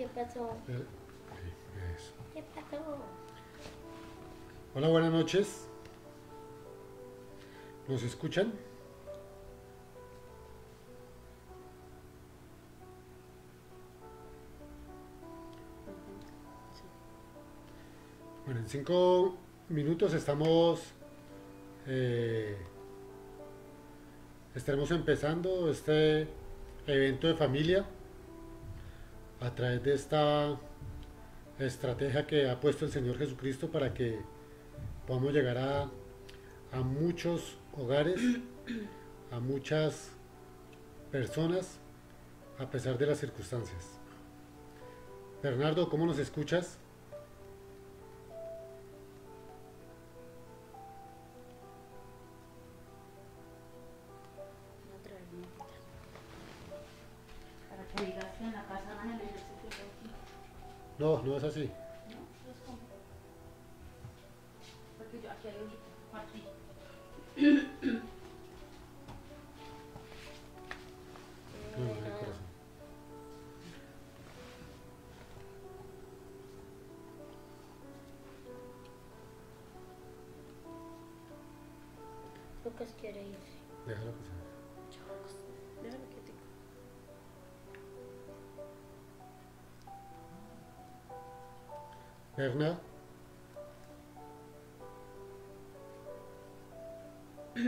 pasó? Eso. ¿Qué pasó? Hola, buenas noches. ¿Nos escuchan? Bueno, en 5 minutos estaremos empezando este evento de familia a través de esta estrategia que ha puesto el Señor Jesucristo para que podamos llegar a muchos hogares, a muchas personas, a pesar de las circunstancias. Bernardo, ¿cómo nos escuchas? Para que digas que en la casa van el ejercicio de aquí. No, no es así. ¿No? Es como. Porque yo aquí hay un partí. No, no hay corazón. Lucas quiere irse. Déjalo que sea. Déjalo quietico. Berna, ¿qué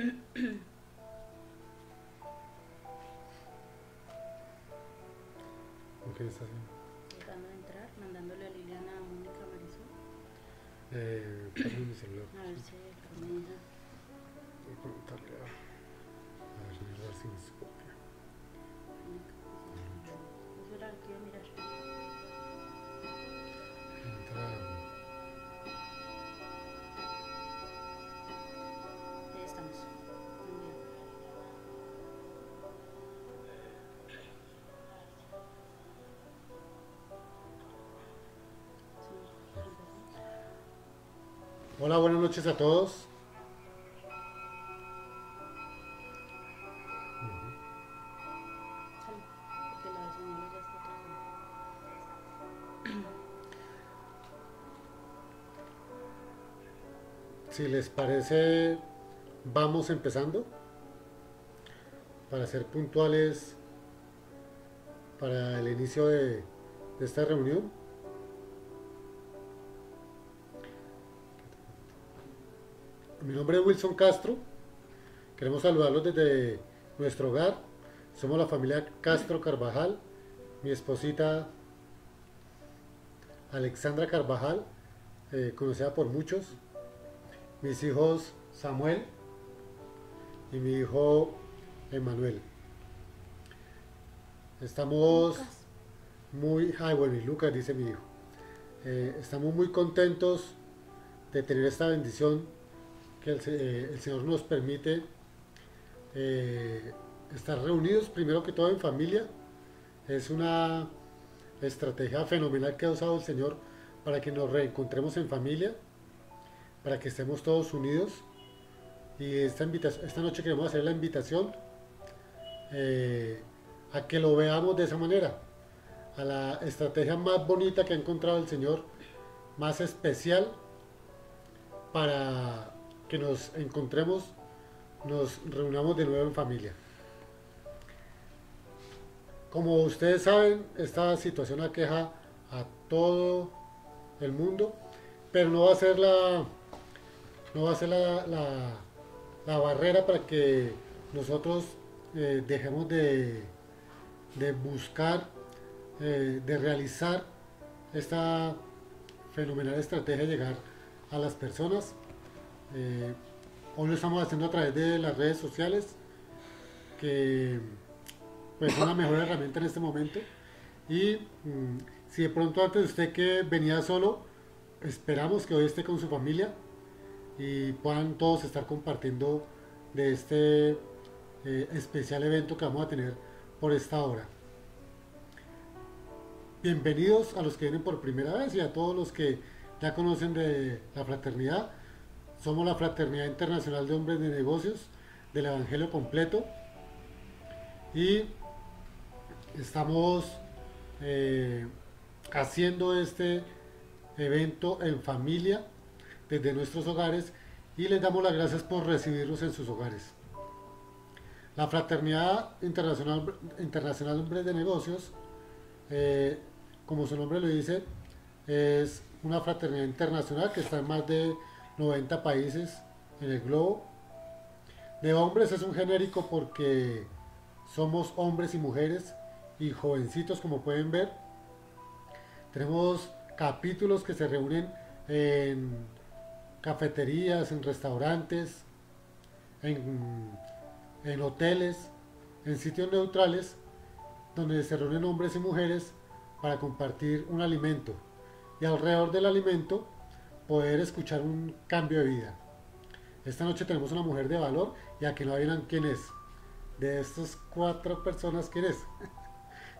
estás haciendo? Tratando de entrar, mandándole a Liliana, a Mónica, a Marisol. Pásame mi celular. A ver si me deja. Voy a preguntarle a ver si me copia. Eso era lo que iba a mirar. Entra. Ahí estamos. Muy bien. Hola, buenas noches a todos. Sale, porque la señora ya está atrás. Si les parece, vamos empezando para ser puntuales para el inicio de esta reunión. Mi nombre es Wilson Castro. Queremos saludarlos desde nuestro hogar. Somos la familia Castro Carvajal. Mi esposita Alexandra Carvajal, conocida por muchos. Mis hijos Samuel y mi hijo Emanuel. Estamos muy... Ay, bueno, y Lucas dice mi hijo. Estamos muy contentos de tener esta bendición que el Señor nos permite estar reunidos, primero que todo en familia. Es una estrategia fenomenal que ha usado el Señor para que nos reencontremos en familia, para que estemos todos unidos. Y esta noche queremos hacer la invitación a que lo veamos de esa manera, a la estrategia más bonita que ha encontrado el Señor, más especial, para que nos encontremos, nos reunamos de nuevo en familia. Como ustedes saben, esta situación aqueja a todo el mundo, pero no va a ser la barrera para que nosotros dejemos de buscar, de realizar esta fenomenal estrategia de llegar a las personas. Hoy lo estamos haciendo a través de las redes sociales, que pues es una mejor herramienta en este momento. Y si de pronto antes usted que venía solo, esperamos que hoy esté con su familia y puedan todos estar compartiendo de este especial evento que vamos a tener por esta hora. Bienvenidos a los que vienen por primera vez y a todos los que ya conocen de la fraternidad. Somos la Fraternidad Internacional de Hombres de Negocios del Evangelio Completo y estamos haciendo este evento en familia desde nuestros hogares y les damos las gracias por recibirnos en sus hogares. La Fraternidad Internacional Hombres de Negocios, como su nombre lo dice, es una fraternidad internacional que está en más de 90 países en el globo. De hombres es un genérico porque somos hombres y mujeres y jovencitos, como pueden ver. Tenemos capítulos que se reúnen en cafeterías, en restaurantes, en hoteles, en sitios neutrales, donde se reúnen hombres y mujeres para compartir un alimento y alrededor del alimento poder escuchar un cambio de vida. Esta noche tenemos una mujer de valor y a que no adivinan quién es. De estas 4 personas, quién es,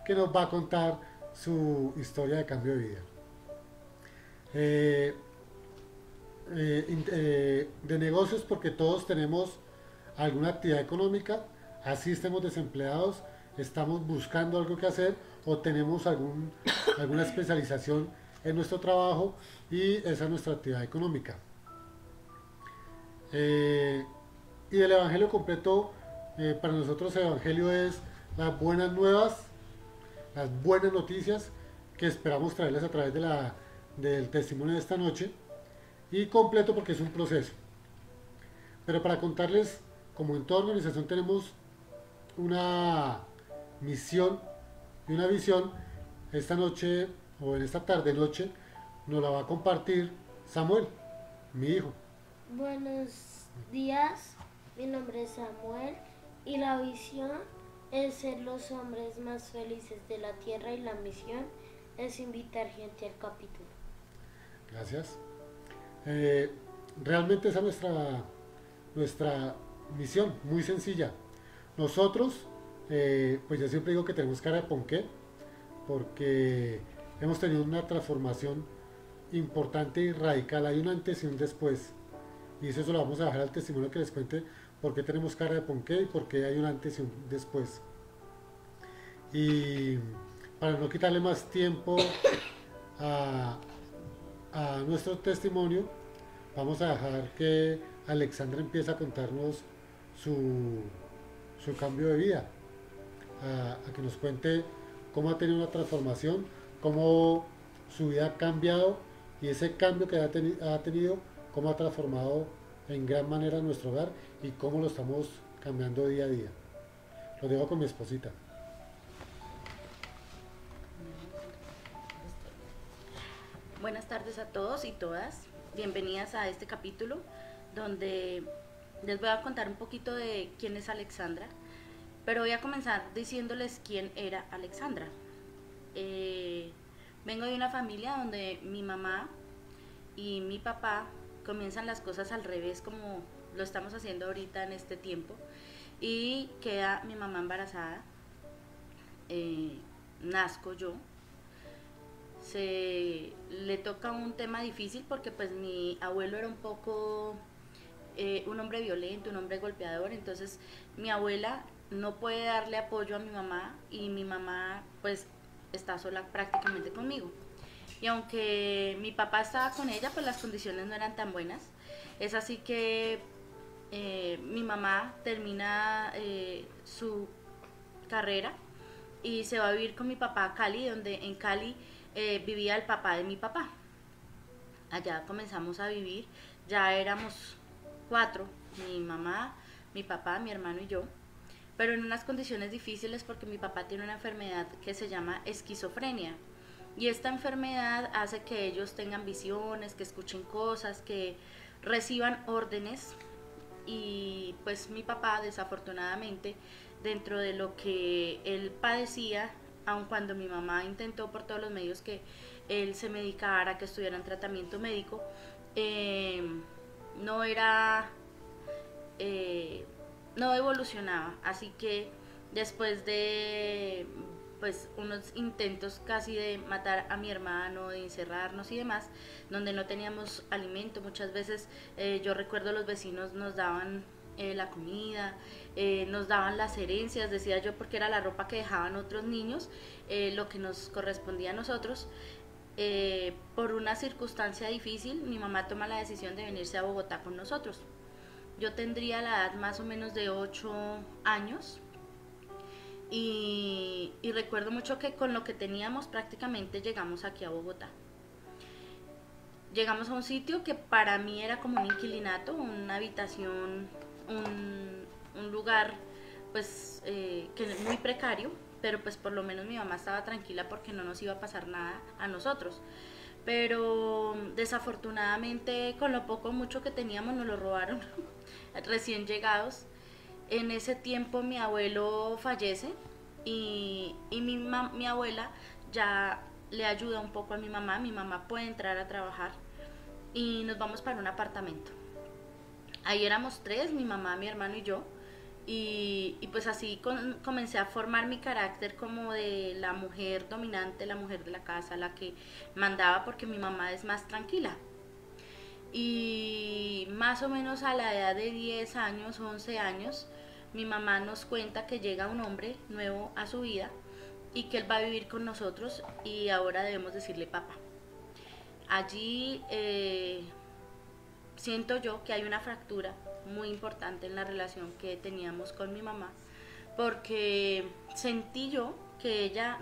que nos va a contar su historia de cambio de vida. De negocios, porque todos tenemos alguna actividad económica, así estemos desempleados, estamos buscando algo que hacer o tenemos alguna especialización en nuestro trabajo y esa es nuestra actividad económica. Y del Evangelio completo, para nosotros el Evangelio es las buenas nuevas, las buenas noticias que esperamos traerles a través del testimonio de esta noche, y completo porque es un proceso. Pero para contarles, como en toda organización tenemos una misión y una visión, esta noche o en esta tarde noche nos la va a compartir Samuel, mi hijo. Buenos días, mi nombre es Samuel y la visión es ser los hombres más felices de la tierra y la misión es invitar gente al capítulo. Gracias. Realmente esa es nuestra misión, muy sencilla. Nosotros, pues yo siempre digo que tenemos cara de ponqué, porque hemos tenido una transformación importante y radical. Hay un antes y un después. Y eso se lo vamos a dejar al testimonio que les cuente por qué tenemos cara de ponqué y por qué hay un antes y un después. Y para no quitarle más tiempo a nuestro testimonio, vamos a dejar que Alexandra empiece a contarnos su cambio de vida, a que nos cuente cómo ha tenido una transformación, cómo su vida ha cambiado y ese cambio que ha tenido, cómo ha transformado en gran manera nuestro hogar y cómo lo estamos cambiando día a día. Lo dejo con mi esposita. Buenas tardes a todos y todas. Bienvenidas a este capítulo donde les voy a contar un poquito de quién es Alexandra, pero voy a comenzar diciéndoles quién era Alexandra. Vengo de una familia donde mi mamá y mi papá comienzan las cosas al revés como lo estamos haciendo ahorita en este tiempo, y queda mi mamá embarazada, nazco yo. Le toca un tema difícil porque pues mi abuelo era un poco un hombre violento, un hombre golpeador, entonces mi abuela no puede darle apoyo a mi mamá y mi mamá pues está sola prácticamente conmigo. Y aunque mi papá estaba con ella, pues las condiciones no eran tan buenas. Es así que mi mamá termina su carrera y se va a vivir con mi papá a Cali, donde en Cali vivía el papá de mi papá. Allá comenzamos a vivir, ya éramos 4, mi mamá, mi papá, mi hermano y yo, pero en unas condiciones difíciles porque mi papá tiene una enfermedad que se llama esquizofrenia. Y esta enfermedad hace que ellos tengan visiones, que escuchen cosas, que reciban órdenes. Y pues mi papá, desafortunadamente, dentro de lo que él padecía, aun cuando mi mamá intentó por todos los medios que él se medicara, que estuviera en tratamiento médico, no era, no evolucionaba. Así que después de pues unos intentos casi de matar a mi hermano, de encerrarnos y demás, donde no teníamos alimento, muchas veces yo recuerdo los vecinos nos daban la comida, nos daban las herencias, decía yo, porque era la ropa que dejaban otros niños, lo que nos correspondía a nosotros. por una circunstancia difícil, mi mamá toma la decisión de venirse a Bogotá con nosotros. Yo tendría la edad más o menos de 8 años y recuerdo mucho que con lo que teníamos prácticamente llegamos aquí a Bogotá. Llegamos a un sitio que para mí era como un inquilinato, una habitación, un lugar pues que muy precario, pero pues por lo menos mi mamá estaba tranquila porque no nos iba a pasar nada a nosotros. Pero desafortunadamente con lo poco o mucho que teníamos nos lo robaron recién llegados. En ese tiempo mi abuelo fallece y mi abuela ya le ayuda un poco a mi mamá puede entrar a trabajar y nos vamos para un apartamento. Ahí éramos tres, mi mamá, mi hermano y yo, y pues así comencé a formar mi carácter como de la mujer dominante, la mujer de la casa, la que mandaba porque mi mamá es más tranquila. Y más o menos a la edad de 10 años, 11 años, mi mamá nos cuenta que llega un hombre nuevo a su vida y que él va a vivir con nosotros y ahora debemos decirle papá. Allí siento yo que hay una fractura muy importante en la relación que teníamos con mi mamá, porque sentí yo que ella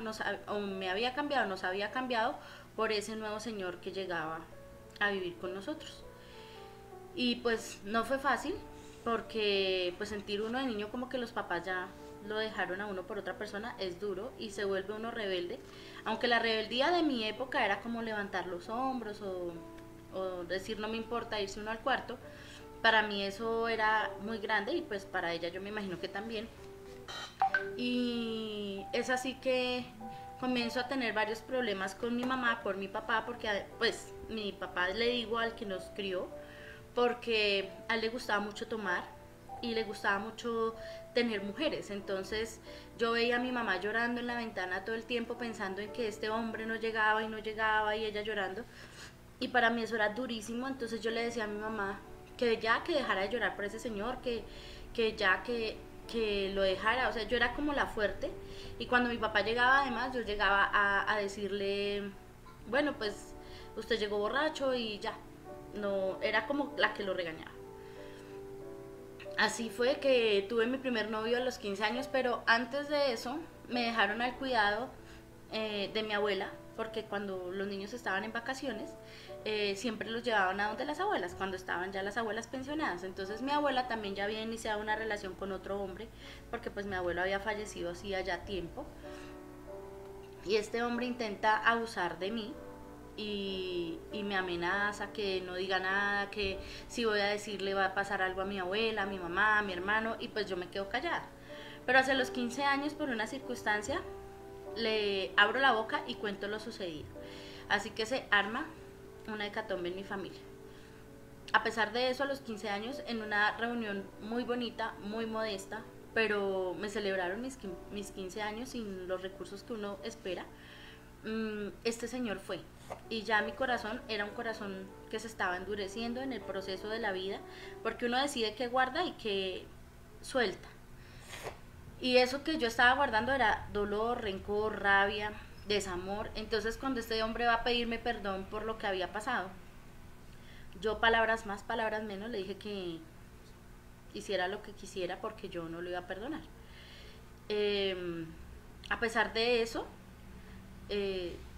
o me había cambiado, nos había cambiado por ese nuevo señor que llegaba a vivir con nosotros. Y pues no fue fácil, porque pues sentir uno de niño como que los papás ya lo dejaron a uno por otra persona es duro y se vuelve uno rebelde, aunque la rebeldía de mi época era como levantar los hombros o decir no me importa irse uno al cuarto. Para mí eso era muy grande y pues para ella yo me imagino que también. Y es así que comienzo a tener varios problemas con mi mamá por mi papá, porque pues mi papá le digo al que nos crió, porque a él le gustaba mucho tomar y le gustaba mucho tener mujeres. Entonces yo veía a mi mamá llorando en la ventana todo el tiempo pensando en que este hombre no llegaba y no llegaba y ella llorando. Y para mí eso era durísimo, entonces yo le decía a mi mamá que ya que dejara de llorar por ese señor, que ya que lo dejara, o sea, yo era como la fuerte y cuando mi papá llegaba además yo llegaba a decirle, bueno, pues usted llegó borracho y ya, no, era como la que lo regañaba. Así fue que tuve mi primer novio a los 15 años, pero antes de eso me dejaron al cuidado de mi abuela, porque cuando los niños estaban en vacaciones, siempre los llevaban a donde las abuelas, cuando estaban ya las abuelas pensionadas. Entonces mi abuela también ya había iniciado una relación con otro hombre, porque pues mi abuelo había fallecido hacía ya tiempo. Y este hombre intenta abusar de mí y me amenaza que no diga nada, que si voy a decirle va a pasar algo a mi abuela, a mi mamá, a mi hermano, y pues yo me quedo callada. Pero hace los 15 años, por una circunstancia, le abro la boca y cuento lo sucedido. Así que se arma una hecatombe en mi familia. A pesar de eso, a los 15 años, en una reunión muy bonita, muy modesta, pero me celebraron mis 15 años sin los recursos que uno espera, este señor fue. Y ya mi corazón era un corazón que se estaba endureciendo en el proceso de la vida, porque uno decide qué guarda y qué suelta. Y eso que yo estaba guardando era dolor, rencor, rabia, desamor. Entonces cuando este hombre va a pedirme perdón por lo que había pasado, yo palabras más, palabras menos, le dije que hiciera lo que quisiera porque yo no lo iba a perdonar. A pesar de eso,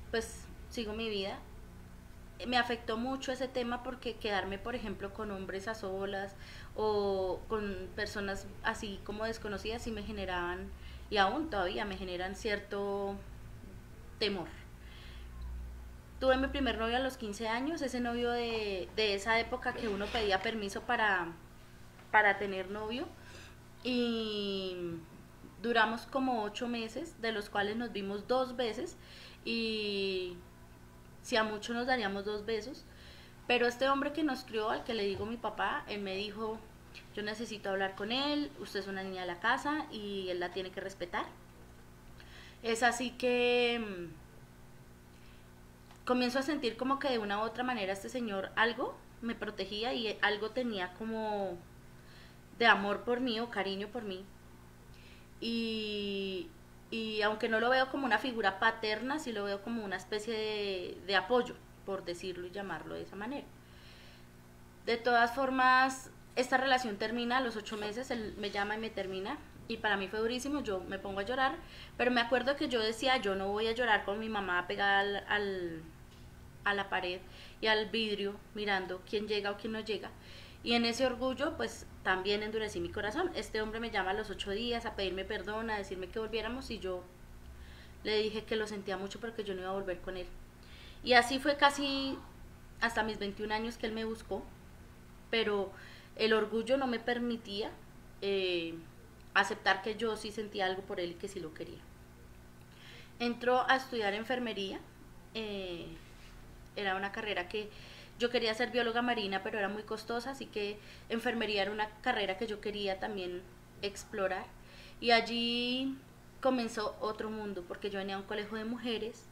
pues sigo mi vida. Me afectó mucho ese tema porque quedarme, por ejemplo, con hombres a solas o con personas así como desconocidas sí me generaban, y aún todavía me generan cierto temor. Tuve mi primer novio a los 15 años, ese novio de esa época que uno pedía permiso para tener novio, y duramos como 8 meses, de los cuales nos vimos 2 veces, y si a mucho nos daríamos 2 besos, pero este hombre que nos crió, al que le digo mi papá, él me dijo, yo necesito hablar con él, usted es una niña de la casa y él la tiene que respetar. Es así que comienzo a sentir como que de una u otra manera este señor algo me protegía y algo tenía como de amor por mí o cariño por mí. Y y aunque no lo veo como una figura paterna, sí lo veo como una especie de apoyo, por decirlo y llamarlo de esa manera. De todas formas, esta relación termina a los 8 meses, él me llama y me termina, y para mí fue durísimo, yo me pongo a llorar, pero me acuerdo que yo decía, yo no voy a llorar con mi mamá pegada a la pared y al vidrio mirando quién llega o quién no llega. Y en ese orgullo, pues también endurecí mi corazón. Este hombre me llama a los 8 días a pedirme perdón, a decirme que volviéramos, y yo le dije que lo sentía mucho, pero que yo no iba a volver con él. Y así fue casi hasta mis 21 años que él me buscó, pero el orgullo no me permitía aceptar que yo sí sentía algo por él y que sí lo quería. Entró a estudiar enfermería. Era una carrera que yo quería ser bióloga marina, pero era muy costosa, así que enfermería era una carrera que yo quería también explorar. Y allí comenzó otro mundo, porque yo venía a un colegio de mujeres,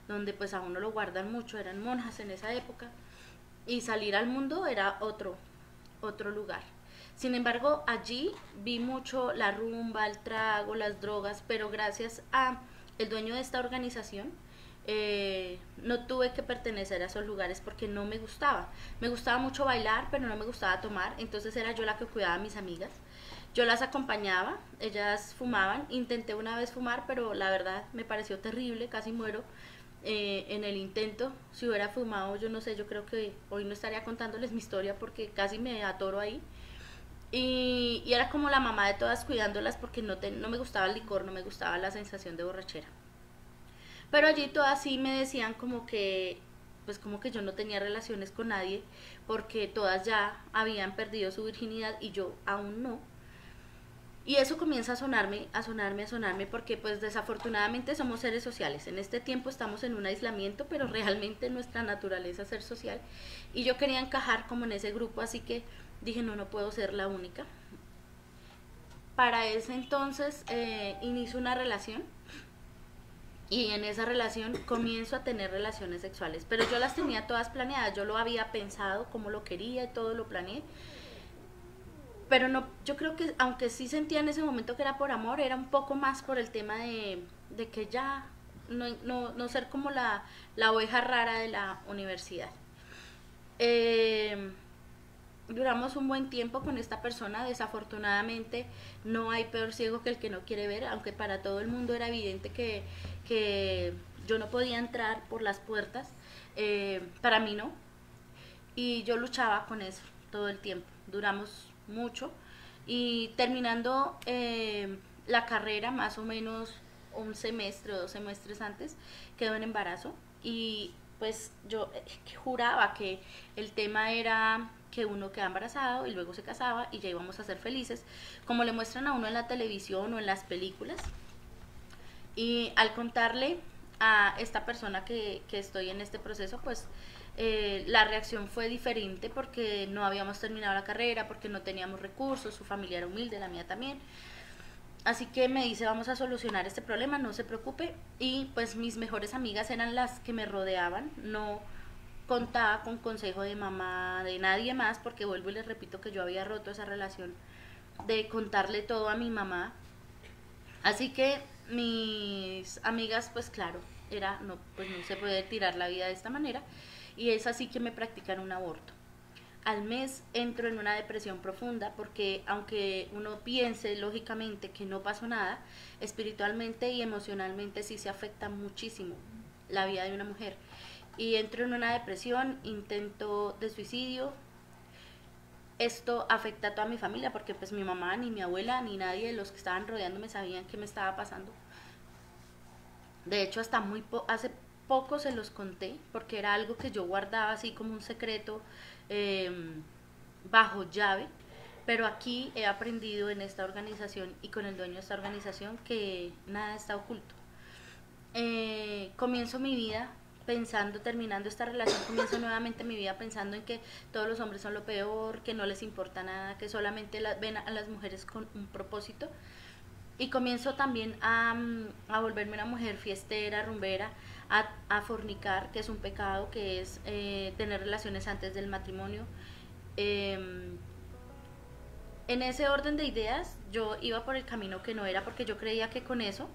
donde pues a uno lo guardan mucho, eran monjas en esa época, y salir al mundo era otro lugar. Sin embargo, allí vi mucho la rumba, el trago, las drogas, pero gracias a el dueño de esta organización, no tuve que pertenecer a esos lugares porque no me gustaba. Me gustaba mucho bailar, pero no me gustaba tomar, entonces era yo la que cuidaba a mis amigas. Yo las acompañaba, ellas fumaban, intenté una vez fumar, pero la verdad me pareció terrible, casi muero en el intento. Si hubiera fumado, yo no sé, yo creo que hoy no estaría contándoles mi historia porque casi me atoro ahí. Y era como la mamá de todas cuidándolas porque no me gustaba el licor, no me gustaba la sensación de borrachera. Pero allí todas sí me decían como que, pues como que yo no tenía relaciones con nadie porque todas ya habían perdido su virginidad y yo aún no. Y eso comienza a sonarme, a sonarme, a sonarme, porque pues desafortunadamente somos seres sociales. En este tiempo estamos en un aislamiento, pero realmente nuestra naturaleza es ser social. Y yo quería encajar como en ese grupo, así que dije, no, no puedo ser la única. Para ese entonces inicio una relación, y en esa relación comienzo a tener relaciones sexuales, pero yo las tenía todas planeadas, yo lo había pensado, como lo quería y todo lo planeé. Pero no, yo creo que aunque sí sentía en ese momento que era por amor, era un poco más por el tema de que ya no ser como la oveja rara de la universidad. Duramos un buen tiempo con esta persona. Desafortunadamente no hay peor ciego que el que no quiere ver, aunque para todo el mundo era evidente que yo no podía entrar por las puertas. Para mí no, y yo luchaba con eso todo el tiempo. Duramos mucho y terminando la carrera, más o menos un semestre o 2 semestres antes, quedó en embarazo. Y pues yo juraba que el tema era que uno queda embarazado y luego se casaba y ya íbamos a ser felices, como le muestran a uno en la televisión o en las películas. Y al contarle a esta persona que estoy en este proceso, pues la reacción fue diferente porque no habíamos terminado la carrera, porque no teníamos recursos, su familia era humilde, la mía también. Así que me dice, vamos a solucionar este problema, no se preocupe. Y pues mis mejores amigas eran las que me rodeaban, no contaba con consejo de mamá, de nadie más, porque vuelvo y les repito que yo había roto esa relación de contarle todo a mi mamá. Así que mis amigas, pues claro, era no, pues no se puede tirar la vida de esta manera, y es así que me practican un aborto. Al mes entro en una depresión profunda porque aunque uno piense lógicamente que no pasó nada, espiritualmente y emocionalmente sí se afecta muchísimo la vida de una mujer. Y entro en una depresión, intento de suicidio. Esto afecta a toda mi familia porque pues mi mamá, ni mi abuela, ni nadie de los que estaban rodeándome sabían qué me estaba pasando. De hecho, hasta hace poco se los conté porque era algo que yo guardaba así como un secreto eh, bajo llave. Pero aquí he aprendido en esta organización y con el dueño de esta organización que nada está oculto. Comienzo mi vida pensando, terminando esta relación, comienzo nuevamente mi vida pensando en que todos los hombres son lo peor, que no les importa nada, que solamente ven a las mujeres con un propósito. Y comienzo también a volverme una mujer fiestera, rumbera, a fornicar, que es un pecado, que es tener relaciones antes del matrimonio. En ese orden de ideas yo iba por el camino que no era, porque yo creía que con eso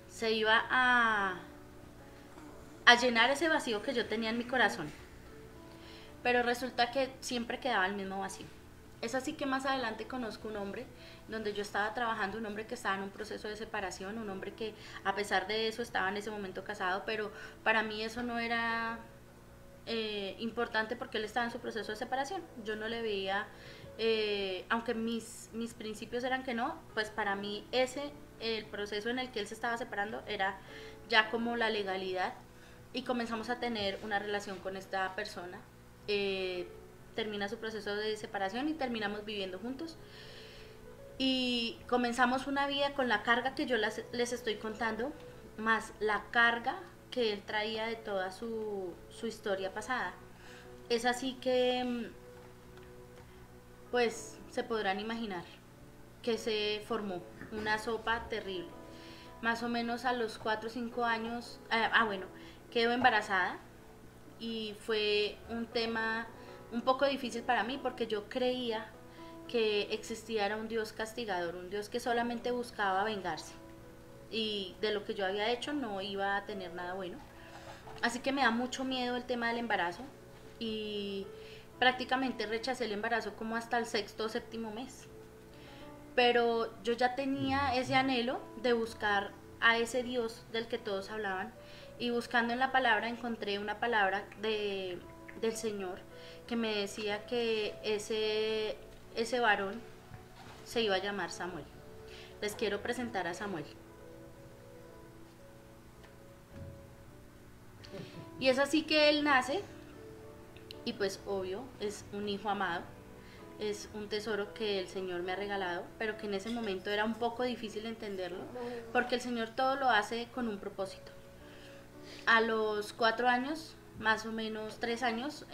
se iba a llenar ese vacío que yo tenía en mi corazón. Pero resulta que siempre quedaba el mismo vacío. Es así que más adelante conozco un hombre donde yo estaba trabajando, un hombre que estaba en un proceso de separación, un hombre que a pesar de eso estaba en ese momento casado, pero para mí eso no era importante porque él estaba en su proceso de separación. Yo no le veía, aunque mis principios eran que no, pues para mí el proceso en el que él se estaba separando era ya como la legalidad, y comenzamos a tener una relación con esta persona. Termina su proceso de separación y terminamos viviendo juntos y comenzamos una vida con la carga que yo les estoy contando, más la carga que él traía de toda su historia pasada. Es así que pues se podrán imaginar que se formó una sopa terrible. Más o menos a los 4 o 5 años, bueno, quedó embarazada y fue un tema un poco difícil para mí porque yo creía que existiera un Dios castigador, un Dios que solamente buscaba vengarse y de lo que yo había hecho no iba a tener nada bueno. Así que me da mucho miedo el tema del embarazo y prácticamente rechacé el embarazo como hasta el 6º o 7º mes. Pero yo ya tenía ese anhelo de buscar a ese Dios del que todos hablaban, y buscando en la palabra encontré una palabra del Señor que me decía que ese varón se iba a llamar Samuel. Les quiero presentar a Samuel. Y es así que él nace y pues obvio es un hijo amado, es un tesoro que el Señor me ha regalado, pero que en ese momento era un poco difícil entenderlo, porque el Señor todo lo hace con un propósito. A los 4 años, más o menos 3 años,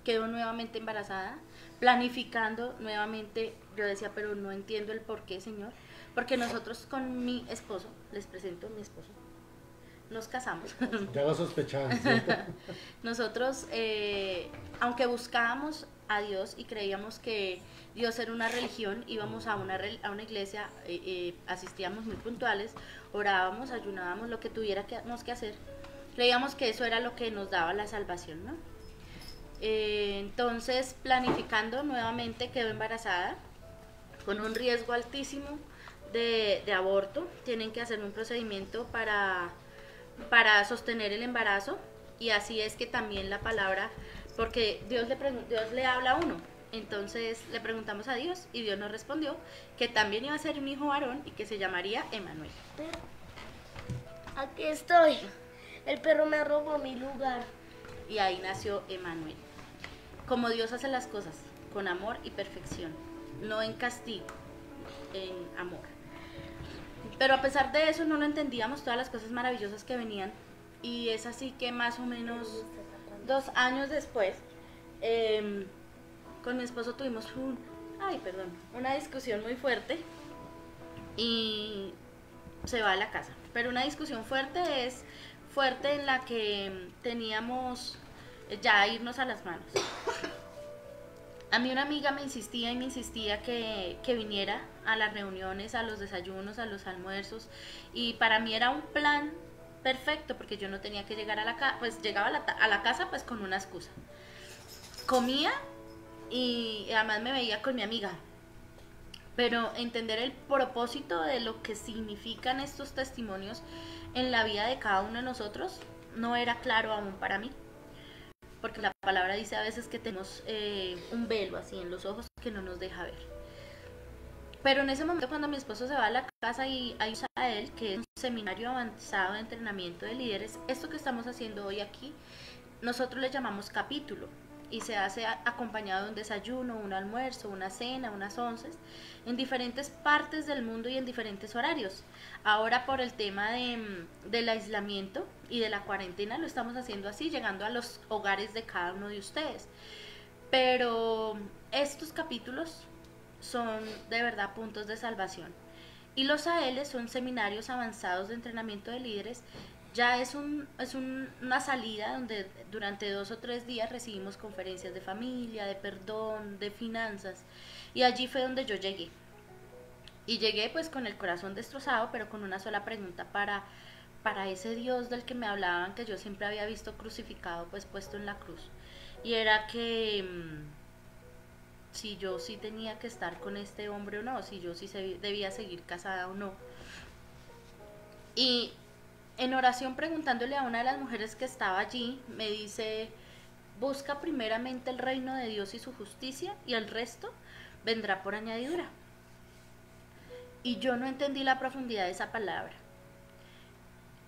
quedo nuevamente embarazada, planificando nuevamente. Yo decía, pero no entiendo el por qué, Señor, porque nosotros con mi esposo, les presento a mi esposo, nos casamos. Ya lo sospechaba, ¿cierto? Nosotros, aunque buscábamos a Dios y creíamos que Dios era una religión, íbamos a una iglesia, asistíamos muy puntuales, orábamos, ayunábamos, lo que tuviéramos que hacer, creíamos que eso era lo que nos daba la salvación, ¿no? Entonces, planificando nuevamente, quedó embarazada con un riesgo altísimo de aborto. Tienen que hacer un procedimiento para sostener el embarazo, y así es que también la palabra, porque Dios le habla a uno, entonces le preguntamos a Dios y Dios nos respondió que también iba a ser un hijo varón y que se llamaría Emanuel. Aquí estoy, el perro me robó mi lugar. Y ahí nació Emanuel. Como Dios hace las cosas, con amor y perfección, no en castigo, en amor. Pero a pesar de eso no lo entendíamos, todas las cosas maravillosas que venían, y es así que más o menos 2 años después, con mi esposo tuvimos una discusión muy fuerte y se va a la casa. Pero una discusión fuerte es fuerte en la que teníamos ya irnos a las manos. A mí una amiga me insistía que viniera a las reuniones, a los desayunos, a los almuerzos, y para mí era un plan perfecto porque yo no tenía que llegar a la casa, pues llegaba a la casa pues con una excusa. Comía y además me veía con mi amiga, pero entender el propósito de lo que significan estos testimonios en la vida de cada uno de nosotros no era claro aún para mí. Porque la palabra dice a veces que tenemos un velo así en los ojos que no nos deja ver. Pero en ese momento, cuando mi esposo se va a la casa y hay a él, que es un seminario avanzado de entrenamiento de líderes, esto que estamos haciendo hoy aquí, nosotros le llamamos capítulo, y se hace acompañado de un desayuno, un almuerzo, una cena, unas onces, en diferentes partes del mundo y en diferentes horarios. Ahora por el tema del aislamiento y de la cuarentena lo estamos haciendo así, llegando a los hogares de cada uno de ustedes. Pero estos capítulos son de verdad puntos de salvación. Y los AL son seminarios avanzados de entrenamiento de líderes. Ya es una salida donde durante 2 o 3 días recibimos conferencias de familia, de perdón, de finanzas. Y allí fue donde yo llegué. Y llegué pues con el corazón destrozado, pero con una sola pregunta para ese Dios del que me hablaban, que yo siempre había visto crucificado, pues puesto en la cruz. Y era que si yo sí tenía que estar con este hombre o no, si yo sí debía seguir casada o no. Y en oración preguntándole a una de las mujeres que estaba allí, me dice, busca primeramente el reino de Dios y su justicia y el resto vendrá por añadidura. Y yo no entendí la profundidad de esa palabra.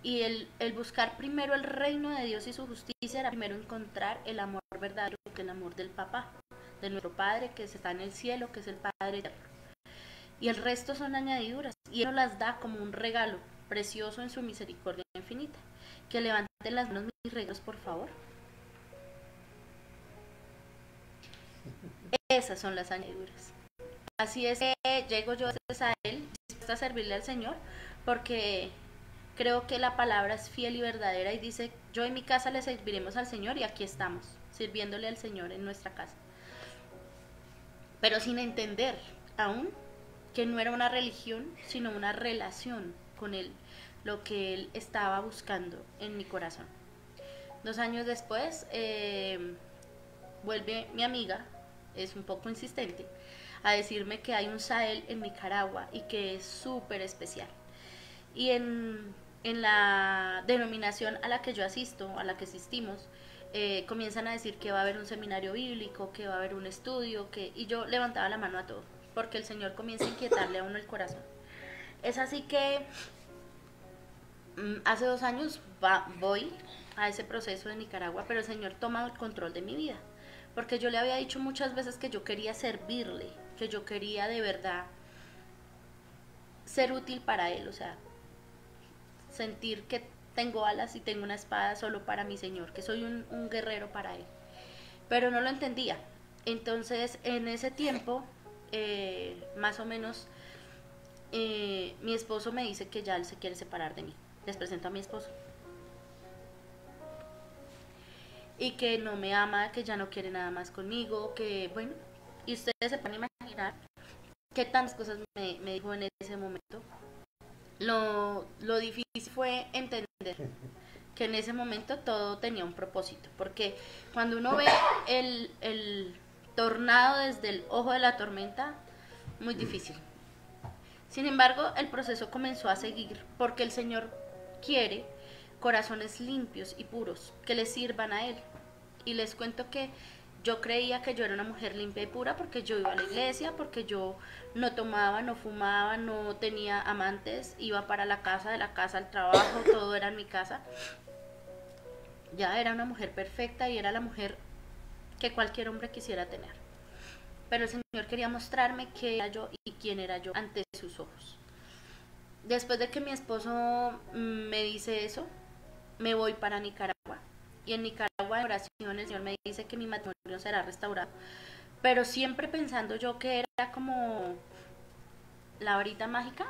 Y el buscar primero el reino de Dios y su justicia era primero encontrar el amor verdadero, que es el amor del papá, de nuestro Padre que está en el cielo, que es el Padre eterno. Y el resto son añadiduras. Y Él nos las da como un regalo precioso en su misericordia infinita. Que levanten las manos mis regalos, por favor. Esas son las añadiduras. Así es que llego yo a Él, dispuesta a servirle al Señor, porque creo que la palabra es fiel y verdadera y dice, yo en mi casa le serviremos al Señor y aquí estamos, sirviéndole al Señor en nuestra casa. Pero sin entender aún que no era una religión, sino una relación con Él, lo que Él estaba buscando en mi corazón. 2 años después, vuelve mi amiga, es un poco insistente, a decirme que hay un Sahel en Nicaragua y que es súper especial. Y en la denominación a la que yo asisto, a la que asistimos, comienzan a decir que va a haber un seminario bíblico, que va a haber un estudio, y yo levantaba la mano a todo, porque el Señor comienza a inquietarle a uno el corazón. Es así que hace 2 años voy a ese proceso de Nicaragua, pero el Señor toma el control de mi vida, porque yo le había dicho muchas veces que yo quería servirle, que yo quería de verdad ser útil para Él, o sea, sentir que tengo alas y tengo una espada solo para mi Señor, que soy un guerrero para Él. Pero no lo entendía. Entonces, en ese tiempo, más o menos, mi esposo me dice que ya él se quiere separar de mí. Les presento a mi esposo. Y que no me ama, que ya no quiere nada más conmigo, que bueno, y ustedes se pueden imaginar qué tantas cosas me dijo en ese momento. Lo difícil fue entender que en ese momento todo tenía un propósito, porque cuando uno ve el tornado desde el ojo de la tormenta, muy difícil. Sin embargo, el proceso comenzó a seguir, porque el Señor quiere corazones limpios y puros que le sirvan a Él. Y les cuento que yo creía que yo era una mujer limpia y pura porque yo iba a la iglesia, porque yo no tomaba, no fumaba, no tenía amantes, iba para la casa, de la casa al trabajo, todo era en mi casa. Ya era una mujer perfecta y era la mujer que cualquier hombre quisiera tener. Pero el Señor quería mostrarme qué era yo y quién era yo ante sus ojos. Después de que mi esposo me dice eso, me voy para Nicaragua. Y en Nicaragua, en oraciones, el Señor me dice que mi matrimonio será restaurado. Pero siempre pensando yo que era como la varita mágica.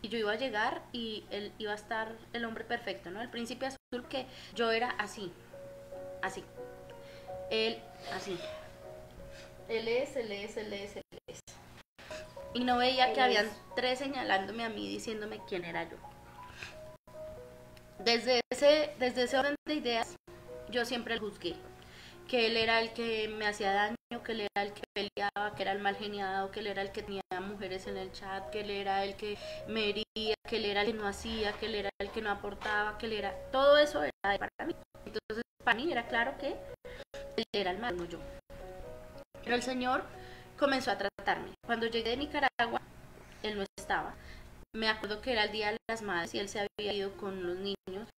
Y yo iba a llegar y él iba a estar el hombre perfecto, ¿no? El príncipe azul, que yo era así. Así. Él, así. Él es. Y no veía que habían 3 señalándome a mí, diciéndome quién era yo. Desde ese orden de ideas, yo siempre lo juzgué. Que él era el que me hacía daño, que él era el que peleaba, que era el mal geniado, que él era el que tenía mujeres en el chat, que él era el que me hería, que él era el que no hacía, que él era el que no aportaba, que él era... Todo eso era para mí. Entonces, para mí era claro que él era el malo, no yo. Pero el Señor comenzó a tratarme. Cuando llegué de Nicaragua, él no estaba. Me acuerdo que era el Día de las Madres y él se había ido con los niños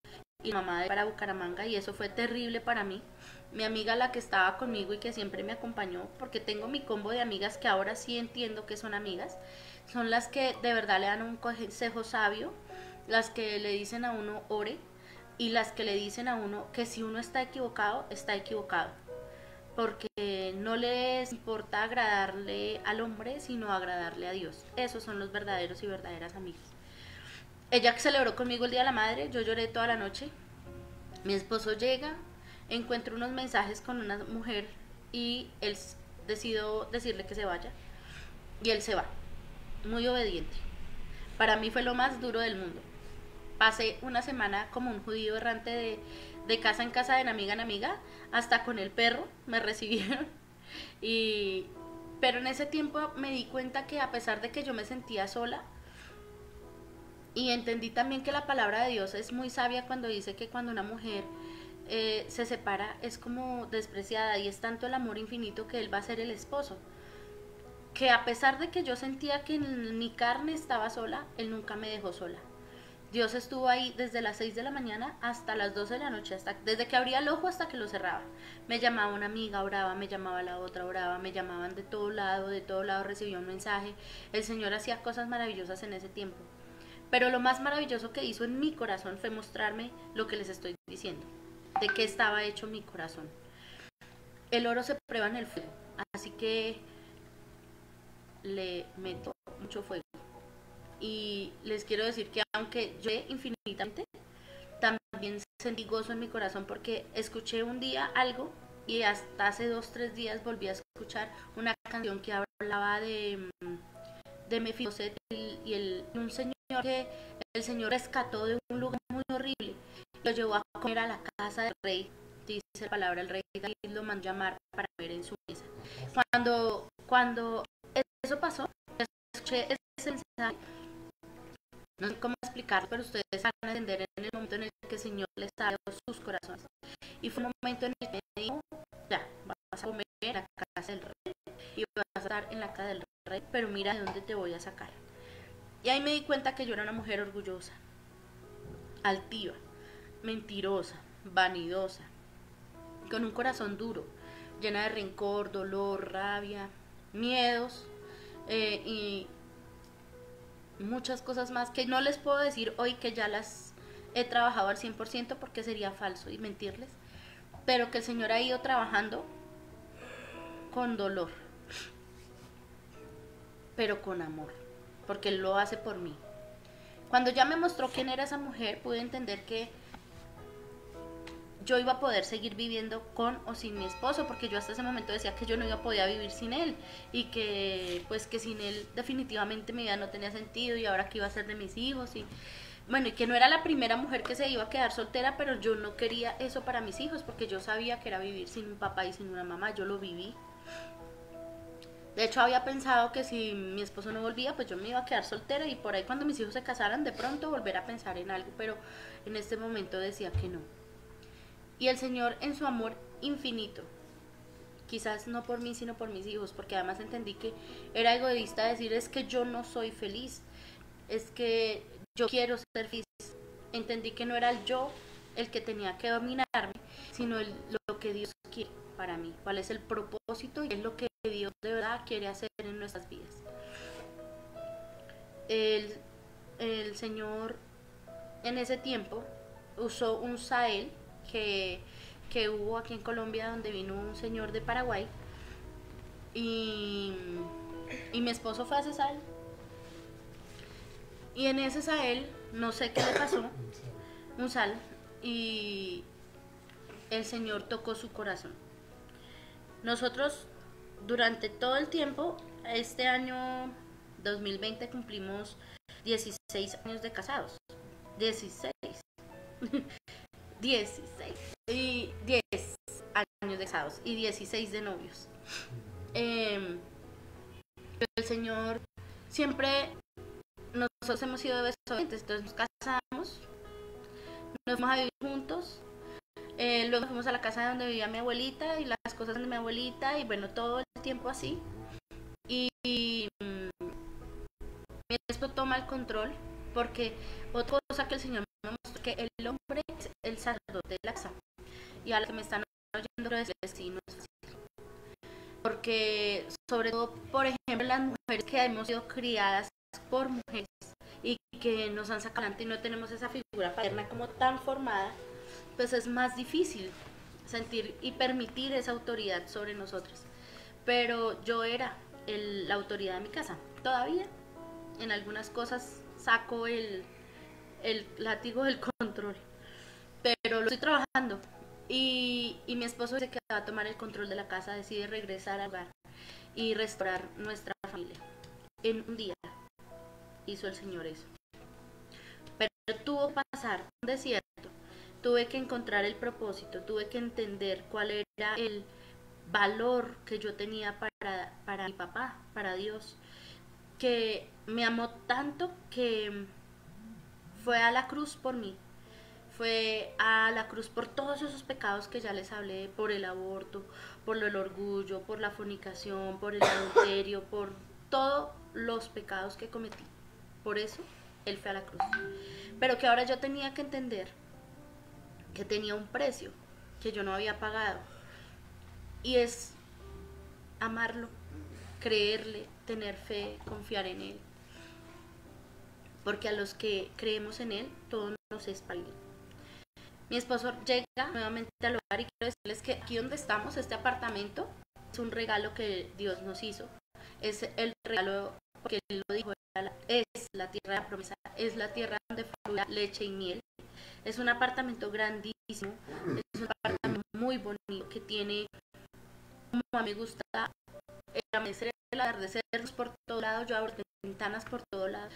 y mamá para Bucaramanga, y eso fue terrible para mí. Mi amiga, la que estaba conmigo y que siempre me acompañó, porque tengo mi combo de amigas que ahora sí entiendo que son amigas, son las que de verdad le dan un consejo sabio, las que le dicen a uno ore, y las que le dicen a uno que si uno está equivocado, porque no les importa agradarle al hombre, sino agradarle a Dios. Esos son los verdaderos y verdaderas amigos. Ella celebró conmigo el Día de la Madre, yo lloré toda la noche. Mi esposo llega, encuentro unos mensajes con una mujer y él decidió decirle que se vaya. Y él se va, muy obediente. Para mí fue lo más duro del mundo. Pasé una semana como un judío errante de casa en amiga en amiga, hasta con el perro me recibieron. Y, pero en ese tiempo me di cuenta que a pesar de que yo me sentía sola, y entendí también que la palabra de Dios es muy sabia cuando dice que cuando una mujer se separa es como despreciada, y es tanto el amor infinito que Él va a ser el esposo, que a pesar de que yo sentía que en mi carne estaba sola, Él nunca me dejó sola. Dios estuvo ahí desde las 6 de la mañana hasta las 12 de la noche, desde que abría el ojo hasta que lo cerraba. Me llamaba una amiga, oraba, me llamaba la otra, oraba, me llamaban de todo lado recibía un mensaje. El Señor hacía cosas maravillosas en ese tiempo. Pero lo más maravilloso que hizo en mi corazón fue mostrarme lo que les estoy diciendo, de qué estaba hecho mi corazón. El oro se prueba en el fuego, así que le meto mucho fuego. Y les quiero decir que aunque lloré infinitamente, también sentí gozo en mi corazón porque escuché un día algo, y hasta hace 2, 3 días volví a escuchar una canción que hablaba de Mefiboset y un señor que el Señor rescató de un lugar muy horrible, lo llevó a comer a la casa del rey. Dice la palabra, el rey David lo mandó llamar para comer en su mesa. Cuando eso pasó, escuché ese mensaje. No sé cómo explicarlo, pero ustedes van a entender en el momento en el que el Señor les abrió sus corazones. Y fue un momento en el que me dijo, ya, vas a comer en la casa del rey y vas a estar en la casa del rey, pero mira de dónde te voy a sacar. Y ahí me di cuenta que yo era una mujer orgullosa, altiva, mentirosa, vanidosa, con un corazón duro, llena de rencor, dolor, rabia, miedos y muchas cosas más que no les puedo decir hoy, que ya las he trabajado al 100% porque sería falso y mentirles, pero que el Señor ha ido trabajando con dolor, pero con amor, porque Él lo hace por mí. Cuando ya me mostró quién era esa mujer, pude entender que yo iba a poder seguir viviendo con o sin mi esposo, porque yo hasta ese momento decía que yo no iba a poder vivir sin él, y que pues que sin él definitivamente mi vida no tenía sentido, y ahora qué iba a ser de mis hijos, y bueno, y que no era la primera mujer que se iba a quedar soltera, pero yo no quería eso para mis hijos, porque yo sabía que era vivir sin un papá y sin una mamá. Yo lo viví. De hecho, había pensado que si mi esposo no volvía, pues yo me iba a quedar soltera, y por ahí cuando mis hijos se casaran, de pronto volver a pensar en algo, pero en este momento decía que no. Y el Señor, en su amor infinito, quizás no por mí, sino por mis hijos, porque además entendí que era egoísta decir es que yo no soy feliz, es que yo quiero ser feliz. Entendí que no era el yo el que tenía que dominarme, sino lo que Dios quiere para mí, cuál es el propósito y es lo que Dios de verdad quiere hacer en nuestras vidas. El Señor en ese tiempo usó un Sahel que hubo aquí en Colombia, donde vino un señor de Paraguay, y mi esposo fue a ese Sahel, y en ese Sahel no sé qué le pasó, un sal, y el Señor tocó su corazón. Nosotros durante todo el tiempo, este año 2020 cumplimos 16 años de casados. 16 16 y 10 años de casados y 16 de novios. El Señor siempre, nosotros hemos sido desobedientes, entonces nos casamos, nos fuimos a vivir juntos, luego fuimos a la casa donde vivía mi abuelita y las cosas de mi abuelita, y bueno, todo el tiempo así. Y mi esposo toma el control, porque otra cosa que el Señor me mostró, que el hombre es el sacerdote de la casa, y a los que me están oyendo decirles sí, no es fácil, porque sobre todo, por ejemplo, las mujeres que hemos sido criadas por mujeres y que nos han sacado adelante y no tenemos esa figura paterna como tan formada, pues es más difícil sentir y permitir esa autoridad sobre nosotros. Pero yo era la autoridad de mi casa. Todavía en algunas cosas saco el látigo del control, pero lo estoy trabajando. Y mi esposo dice que va a tomar el control de la casa, decide regresar al hogar y restaurar nuestra familia en un día. hizo el Señor eso. Pero tuvo que pasar un desierto, tuve que encontrar el propósito, tuve que entender cuál era el valor que yo tenía para mi papá, para Dios, que me amó tanto que fue a la cruz por mí, fue a la cruz por todos esos pecados que ya les hablé, por el aborto, por el orgullo, por la fornicación, por el adulterio, por todos los pecados que cometí. Por eso Él fue a la cruz. Pero que ahora yo tenía que entender que tenía un precio que yo no había pagado. Y es amarlo, creerle, tener fe, confiar en Él. Porque a los que creemos en Él, todo nos es fácil. Mi esposo llega nuevamente al hogar y quiero decirles que aquí donde estamos, este apartamento, es un regalo que Dios nos hizo. Es el regalo, porque Él lo dijo, es la tierra de la promesa, es la tierra donde fluye leche y miel. Es un apartamento grandísimo, es un apartamento muy bonito que tiene, como a mí me gusta, el amanecer, el atardecer por todo lado, yo abro ventanas por todo lado.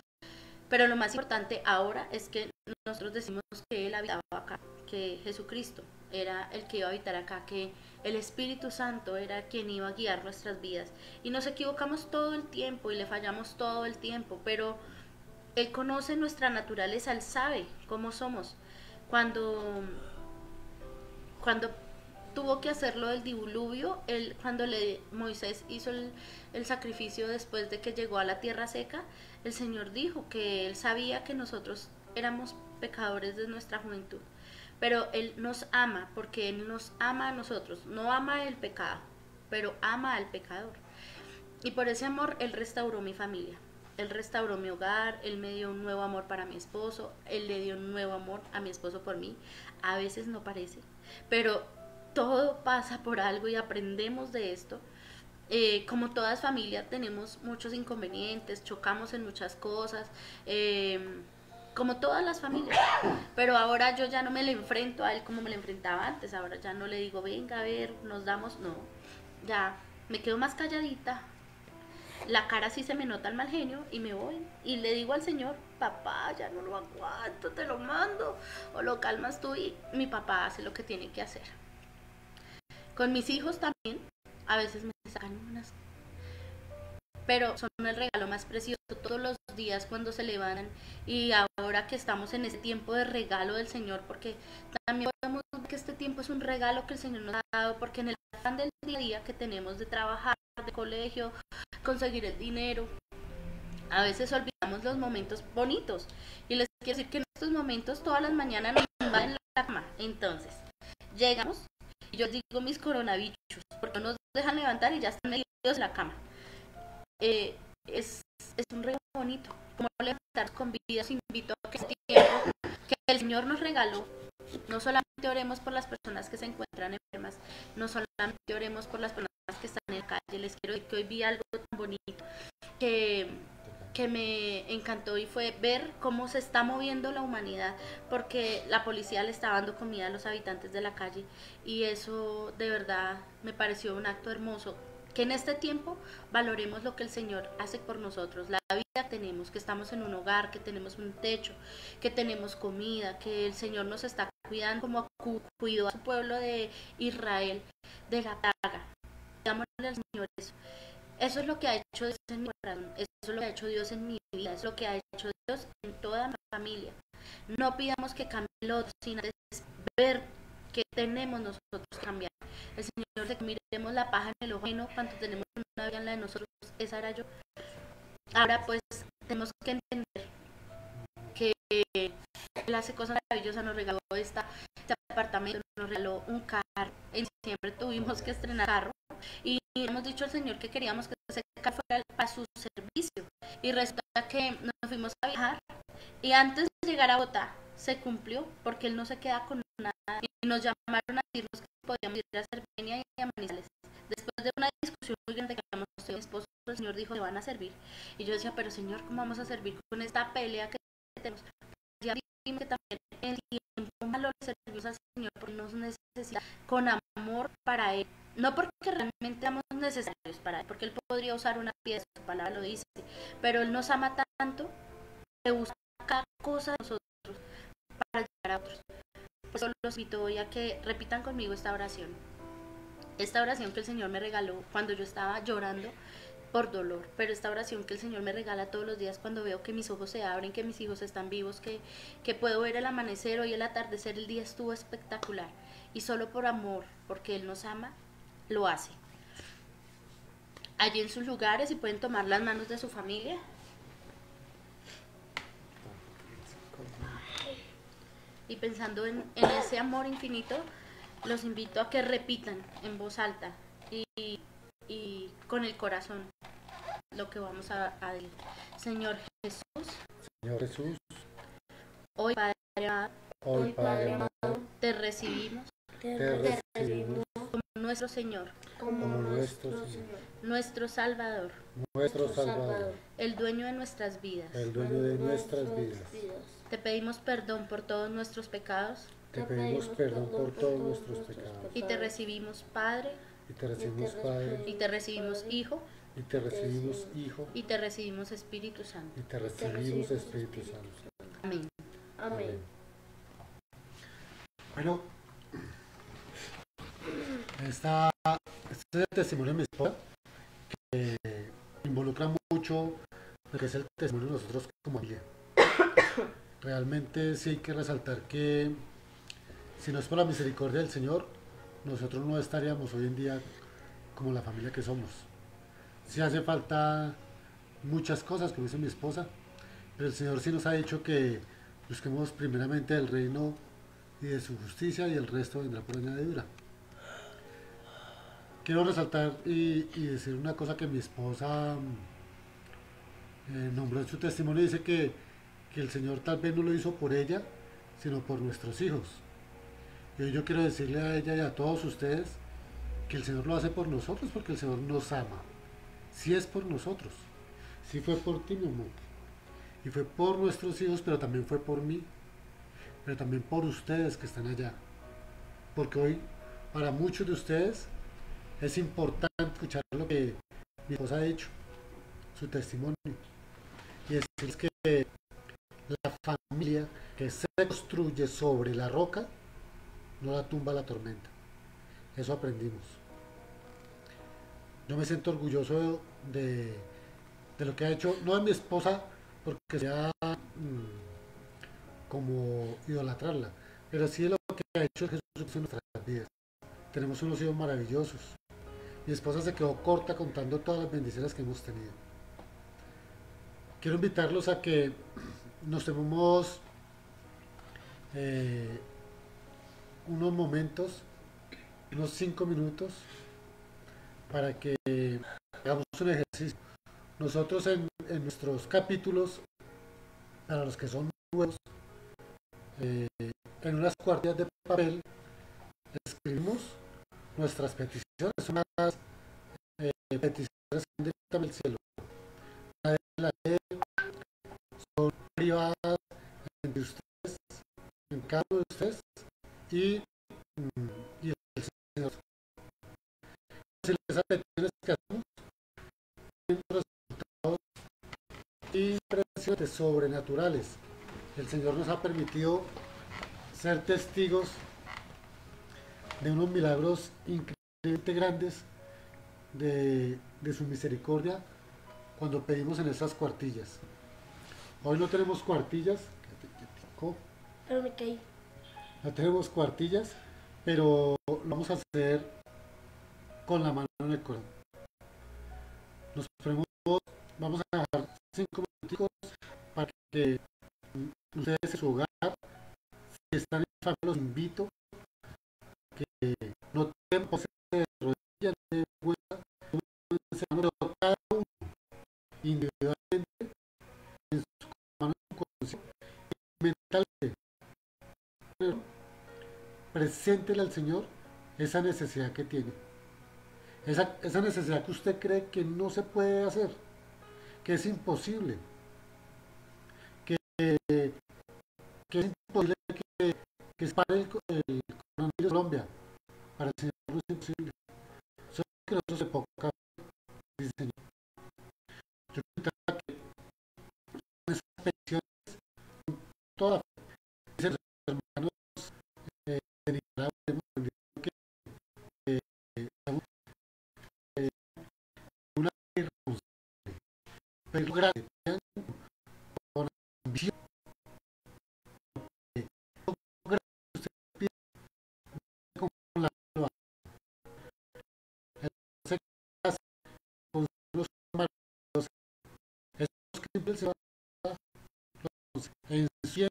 Pero lo más importante ahora es que nosotros decimos que Él habitaba acá, que Jesucristo era el que iba a habitar acá, que el Espíritu Santo era quien iba a guiar nuestras vidas. Y nos equivocamos todo el tiempo y le fallamos todo el tiempo, pero Él conoce nuestra naturaleza, Él sabe cómo somos. Cuando tuvo que hacerlo del diluvio, cuando Moisés hizo el sacrificio después de que llegó a la tierra seca, el Señor dijo que Él sabía que nosotros éramos pecadores de nuestra juventud, pero Él nos ama porque Él nos ama a nosotros, no ama el pecado, pero ama al pecador. Y por ese amor Él restauró mi familia, Él restauró mi hogar, Él me dio un nuevo amor para mi esposo, Él le dio un nuevo amor a mi esposo por mí. A veces no parece, pero todo pasa por algo y aprendemos de esto. Como todas familias tenemos muchos inconvenientes, chocamos en muchas cosas, como todas las familias, pero ahora yo ya no me le enfrento a él como me le enfrentaba antes. Ahora ya no le digo, venga, a ver, nos damos, no, ya me quedo más calladita, la cara sí se me nota el mal genio y me voy y le digo al Señor, papá, ya no lo aguanto, te lo mando, o lo calmas tú, y mi papá hace lo que tiene que hacer. Con mis hijos también, a veces me sacan unas, pero son el regalo más precioso todos los días cuando se levantan, y ahora que estamos en ese tiempo de regalo del Señor, porque también podemos ver que este tiempo es un regalo que el Señor nos ha dado, porque en el afán del día a día que tenemos de trabajar, de colegio, conseguir el dinero, a veces olvidamos los momentos bonitos, y les quiero decir que en estos momentos todas las mañanas nos invaden la cama. Entonces llegamos y yo digo mis coronavirus, porque no nos dejan levantar y ya están metidos en la cama. Es un regalo bonito, como levantar con vida. Os invito a que este tiempo que el Señor nos regaló, no solamente oremos por las personas que se encuentran enfermas, no solamente oremos por las personas que están en la calle. Les quiero decir que hoy vi algo tan bonito que me encantó, y fue ver cómo se está moviendo la humanidad, porque la policía le está dando comida a los habitantes de la calle, y eso de verdad me pareció un acto hermoso. Que en este tiempo valoremos lo que el Señor hace por nosotros, la vida que tenemos, que estamos en un hogar, que tenemos un techo, que tenemos comida, que el Señor nos está cuidando como cuidó a su pueblo de Israel de la plaga. Pidámosle al Señor eso. Eso es lo que ha hecho Dios en mi corazón, eso es lo que ha hecho Dios en mi vida, eso es lo que ha hecho Dios en toda mi familia. No pidamos que cambie el otro, sino ver que tenemos nosotros que cambiar. El Señor dice que miremos la paja en el ojo ajeno cuando tenemos una vida en la de nosotros. Esa era yo. Ahora pues tenemos que entender que Él hace cosas maravillosas. Nos regaló este apartamento, nos regaló un carro. En diciembre tuvimos que estrenar carro, y hemos dicho al Señor que queríamos que ese carro fuera para su servicio, y resulta que nos fuimos a viajar, y antes de llegar a Bogotá se cumplió, porque Él no se queda con nada, y nos llamaron a decirnos que podíamos ir a Cervenia y a Manizales. Después de una discusión muy grande que habíamos tenido, mi esposo, el Señor dijo que van a servir, y yo decía, pero Señor, ¿cómo vamos a servir con esta pelea que tenemos? Ya vimos que también el tiempo malo le servimos al Señor, porque nos necesita con amor para Él, no porque realmente seamos necesarios para Él, porque Él podría usar una pieza, su palabra lo dice, pero Él nos ama tanto rebusca cada cosa de nosotros para llegar a otros. Por eso los invito hoy a que repitan conmigo esta oración. Esta oración que el Señor me regaló cuando yo estaba llorando por dolor, pero esta oración que el Señor me regala todos los días cuando veo que mis ojos se abren, que mis hijos están vivos, que puedo ver el amanecer, hoy el atardecer, el día estuvo espectacular. Y solo por amor, porque Él nos ama, lo hace. Allí en sus lugares, y pueden tomar las manos de su familia. Y pensando en ese amor infinito, los invito a que repitan en voz alta y con el corazón lo que vamos a decir. Señor Jesús, Señor Jesús, hoy Padre amado, hoy Padre amado, te recibimos te recibimos como nuestro Señor, como nuestro Señor, nuestro Salvador, nuestro Salvador, el dueño de nuestras vidas. el dueño de nuestras vidas. Te pedimos perdón por todos nuestros pecados Te pedimos perdón por todos nuestros pecados. y te recibimos Padre, Y te recibimos Padre, y te recibimos Hijo, y te recibimos Hijo, y te recibimos Espíritu Santo. y te recibimos Espíritu Santo. Amén. Amén. Bueno, este es el testimonio de mi esposa, que involucra mucho lo que es el testimonio de nosotros como familia. Realmente sí hay que resaltar que si no es por la misericordia del Señor, nosotros no estaríamos hoy en día como la familia que somos. Sí hace falta muchas cosas, como dice mi esposa, pero el Señor sí nos ha dicho que busquemos primeramente el reino y de su justicia, y el resto vendrá por añadidura. Quiero resaltar y decir una cosa que mi esposa nombró en su testimonio. Dice que el Señor tal vez no lo hizo por ella, sino por nuestros hijos. Y hoy yo quiero decirle a ella y a todos ustedes que el Señor lo hace por nosotros, porque el Señor nos ama. Sí es por nosotros, sí fue por ti, mi amor, y fue por nuestros hijos, pero también fue por mí, pero también por ustedes que están allá, porque hoy para muchos de ustedes es importante escuchar lo que mi esposa ha dicho, su testimonio, y decirles que la familia que se construye sobre la roca no la tumba la tormenta. Eso aprendimos. Yo me siento orgulloso de lo que ha hecho, no de mi esposa, porque sea como idolatrarla, pero sí de lo que ha hecho Jesús en nuestras vidas. Tenemos unos hijos maravillosos. Mi esposa se quedó corta contando todas las bendiciones que hemos tenido. Quiero invitarlos a que nos tomemos unos momentos, unos 5 minutos, para que hagamos un ejercicio. Nosotros en nuestros capítulos, para los que son nuevos, en unas cuartillas de papel escribimos nuestras peticiones, unas peticiones que directamente del cielo. Una de las son privadas entre ustedes, en cada uno de ustedes y el Señor. Si esas peticiones que hacemos tienen resultados impresionantes, sobrenaturales. El Señor nos ha permitido ser testigos de unos milagros increíblemente grandes de su misericordia cuando pedimos en esas cuartillas. Hoy no tenemos cuartillas, Pero me caí. no tenemos cuartillas, pero lo vamos a hacer con la mano en el corazón. Nos ponemos, vamos a dejar 5 minutos para que ustedes en su hogar, si están en familia, los invito a que no tengan pose de rodillas, de vuelta, pero cada uno individualmente en su mano inconsciente y mentalmente preséntele al Señor esa necesidad que tiene, esa necesidad que usted cree que no se puede hacer, que es imposible, que es imposible que se pare el coronavirus en Colombia. Para el Señor no es imposible. Solo que nosotros se poca, dice el Señor. Yo quiero que con esas peticiones toda la fe. Dicen los hermanos de Nicaragua, hemos entendido que estamos una fe irresponsable, pero grande, con ambición, grande, usted piensa con la lo hace, hace con los maravillosos, estos que siempre se van en su tiempo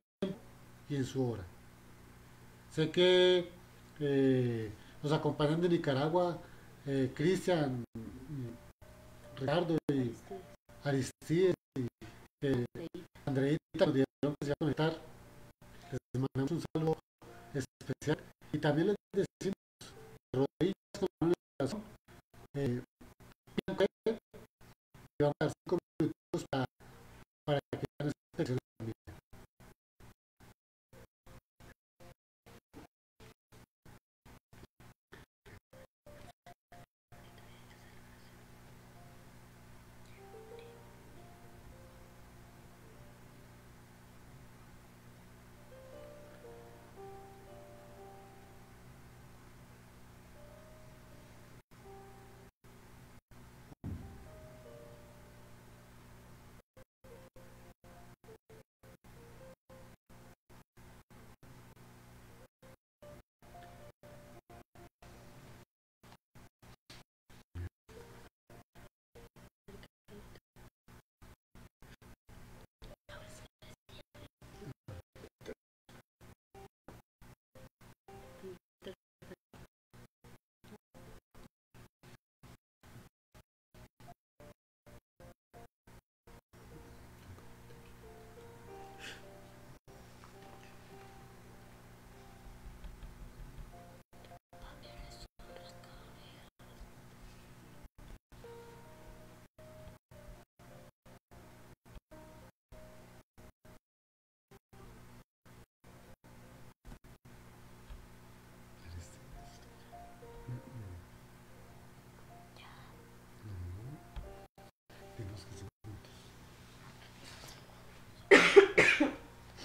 y en su hora. Sé que nos acompañan de Nicaragua Cristian, Ricardo y Aristides y Andreita nos dieron que se iba a conectar. Les mandamos un saludo especial y también les decimos rodillas con la oración. Y vamos a dar 5 minutos para que hagan esta reflexión también.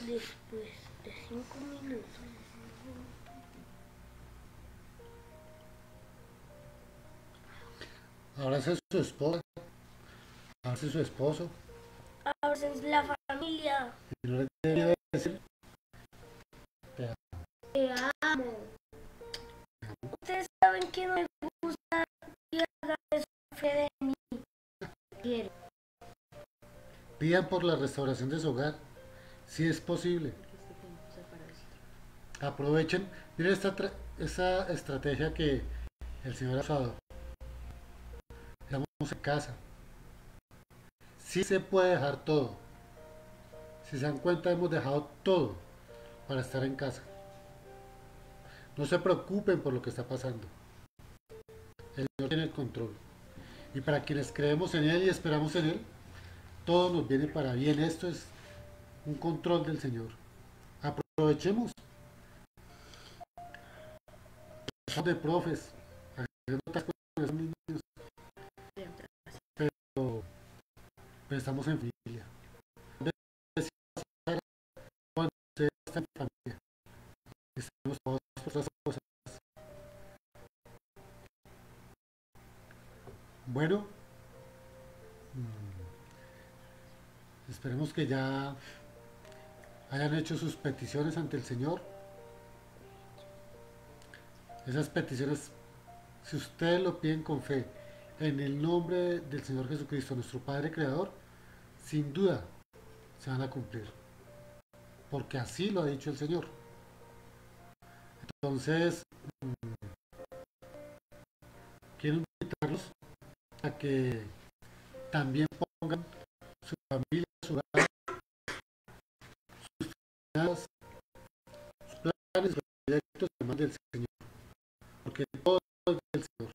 Después de 5 minutos. Abrace su esposa, abrace su esposo. Ahora es la familia. Y no le debería decir, te Te amo. Ustedes saben que no me gusta que hagan eso fe de mí. Quiero. pidan por la restauración de su hogar, si es posible. Aprovechen, miren esta estrategia que el Señor ha usado. Estamos en casa. Sí se puede dejar todo. Si se dan cuenta, hemos dejado todo para estar en casa. No se preocupen por lo que está pasando. El Señor tiene el control. Y para quienes creemos en Él y esperamos en Él, todo nos viene para bien. Esto es un control del Señor. Aprovechemos. Somos de profes, haciendo otras cosas con esos niños, pero estamos en familia. Cuando se está en familia, estamos todos por otras cosas. Bueno, esperemos que ya hayan hecho sus peticiones ante el Señor. Esas peticiones, si ustedes lo piden con fe, en el nombre del Señor Jesucristo, nuestro Padre Creador, sin duda se van a cumplir, porque así lo ha dicho el Señor. Entonces, quiero invitarlos a que también pongan su familia, su hogar, sus finanzas, sus planes, sus proyectos en manos del Señor, porque todo es del Señor.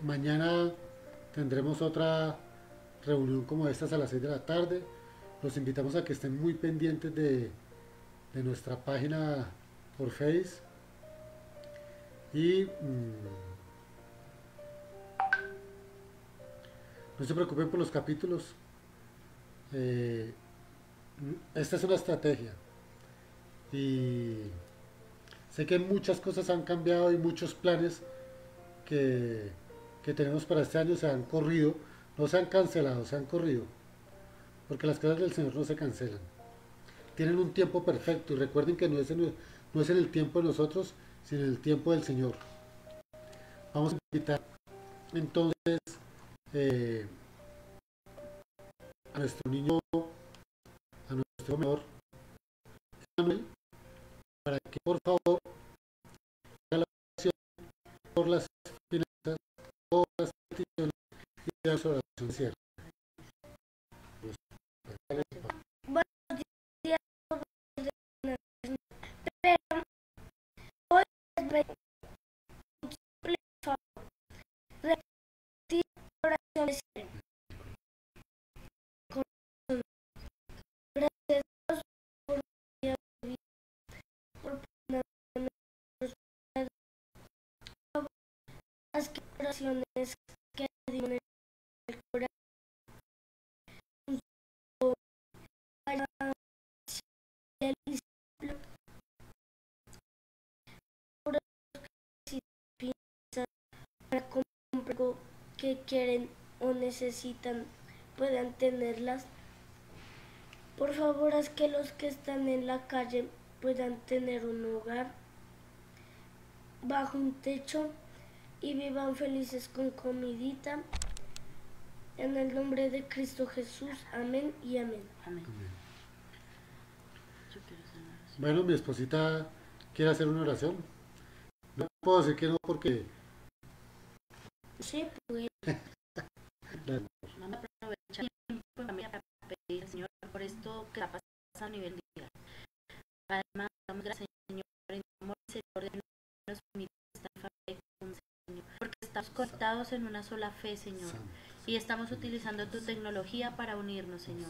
Mañana tendremos otra reunión como estas a las 6 de la tarde. Los invitamos a que estén muy pendientes de nuestra página por Face. Y No se preocupen por los capítulos. Eh, Esta es una estrategia. Y sé que muchas cosas han cambiado y muchos planes que, que tenemos para este año se han corrido. No se han cancelado, se han corrido. Porque las cosas del Señor no se cancelan. Tienen un tiempo perfecto y recuerden que no es en el tiempo de nosotros, sino en el tiempo del Señor. Vamos a invitar entonces eh, a nuestro niño, a nuestro menor, Manuel, para que por favor haga la oración por las finanzas, por las peticiones y la oración cierta. Buenos días, pero hoy les voy a simple favor. Repetir oraciones con gracias a Dios por un día de vida, por poner a nuestros padres. Las oraciones que dimos en el corazón para el discípulo, por los que piensan para comprar algo que quieren o necesitan puedan tenerlas. Por favor, haz que los que están en la calle puedan tener un hogar bajo un techo y vivan felices con comidita. En el nombre de Cristo Jesús, amén y amén. Amén. Amén. Yo quiero hacer una oración. Bueno, mi esposita quiere hacer una oración. No puedo decir que no porque Sí, pues. Vamos a aprovechar el tiempo en familia para pedir al Señor por esto que está pasando a nivel mundial. Además, damos gracias, Señor, en tu amor y misericordia nos permite estar en familia con Señor, porque estamos conectados en una sola fe, Señor, y estamos utilizando tu tecnología para unirnos, Señor.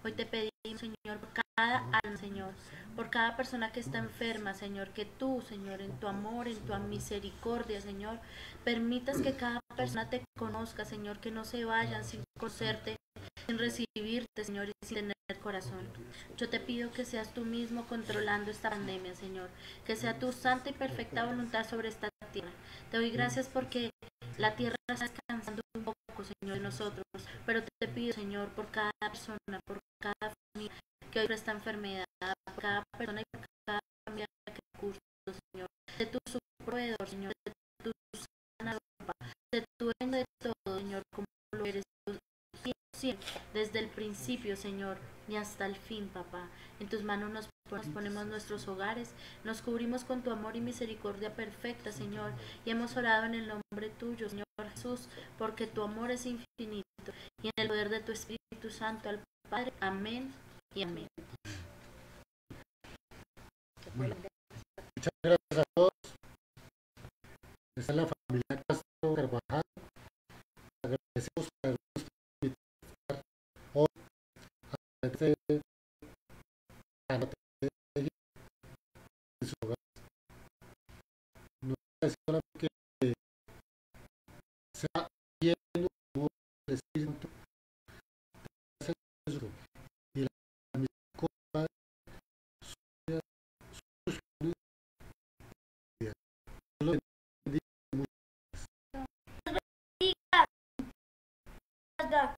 Hoy te pedimos, Señor, por cada alma, Señor, por cada persona que está enferma, Señor, que tú, Señor, en tu amor, en tu misericordia, Señor, permitas que cada persona te conozca, Señor, que no se vayan sin conocerte, sin recibirte, Señor, y sin tener corazón. Yo te pido que seas tú mismo controlando esta pandemia, Señor, que sea tu santa y perfecta voluntad sobre esta tierra. Te doy gracias porque la tierra está descansando un poco, Señor, de nosotros, pero te pido, Señor, por cada persona, por cada familia que hoy esta enfermedad, por cada persona y por cada familia que recursos, Señor, de tu proveedor, Señor, de tu sana ropa, de tu dueño de todo, Señor, como lo eres tú, desde el principio, Señor, y hasta el fin, papá. En tus manos nos ponemos nuestros hogares, nos cubrimos con tu amor y misericordia perfecta, Señor, y hemos orado en el nombre tuyo, Señor Jesús, porque tu amor es infinito, y en el poder de tu Espíritu Santo al Padre. Amén y amén. bueno, muchas gracias a todos. Esta es la familia Castro Carvajal. Agradecemos por habernos permitido hoy a este canal en su hogar. No es solamente que sea lleno del Espíritu Santo y la misericordia suya, sus vidas. Dios los bendiga mucho. Diga.